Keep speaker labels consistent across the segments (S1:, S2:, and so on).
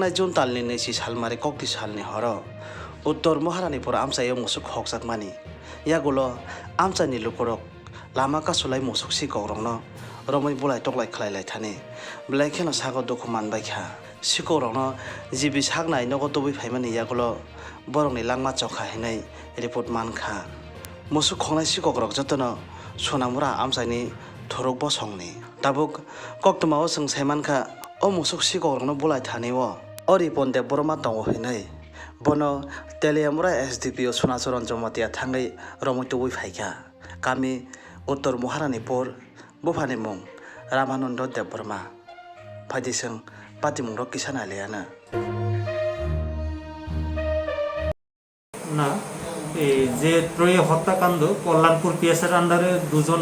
S1: थांनाय जुन दाननि 20 सालमारि कक्ति सालनि हर उत्तर महारानीपुर आमचायाव मुसुक हकजाकमानि यागुलो आमचानि लुकरक लामा कासुलाय मुसुक सिकौरंनो रमै बुलाय टकलाय खालायलाय थाने ब्लाइखेनो सागो दुखु मानबायखा सिकौरंनो जिबि सागनाय नगो दुबै फाइमानि यागुलो बरंनि लांमा चौखा हैनाय रिपोर्ट मानखा मुसुक खंनाय सिकौरक जतनो सोनामुरा आमचानि थुरुक बसंनि दाबुक कक्तमाव जों साइमानखा ओ मुसुक सिकौरंनो बुलाय थानेव ओ रिपन दे बरमा दंगो हैनाय बनो तेलियामुरा एसडीपीओ सोनाचरन जमातिया थांगै रमै दुबै फाइखा गामि उत्तर महारानीपुर बुफानि मुं रामानन्द देबबर्मा फाइदिसों पातिमुंग किसान आलियानो
S2: না এই যে ত্রয়ী হত্যাকাণ্ড কল্যাণপুর পিএসের আন্ডারে দুজন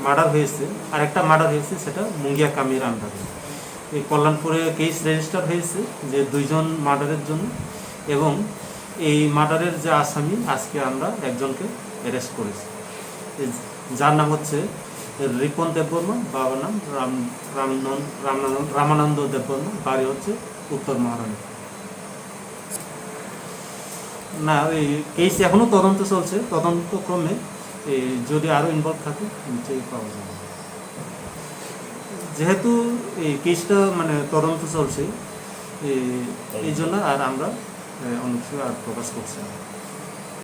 S2: মার্ডার হয়েছে আরেকটা মার্ডার হয়েছে সেটা মুঙ্গিয়া কামির আন্ডারে এই কল্যাণপুরে কেস রেজিস্টার হয়েছে যে দুইজন মার্ডারের জন্য এবং এই মার্ডারের যে আসামি আজকে আমরা একজনকে অ্যারেস্ট করেছি যার নাম হচ্ছে রিপন দেববর্মা বাবার নাম রামানন্দ দেববর্মা বাড়ি হচ্ছে উত্তর মহারানী না এই কেস এখনো তদন্ত চলছে তদন্তক্রমে যদি আরো ইনভলভ থাকে নিশ্চয়ই পাওয়া যাবে যেহেতু এই কেসটা মানে তদন্ত চলছে এই জন্য আর আমরা অনেক কিছু আর প্রকাশ করছি না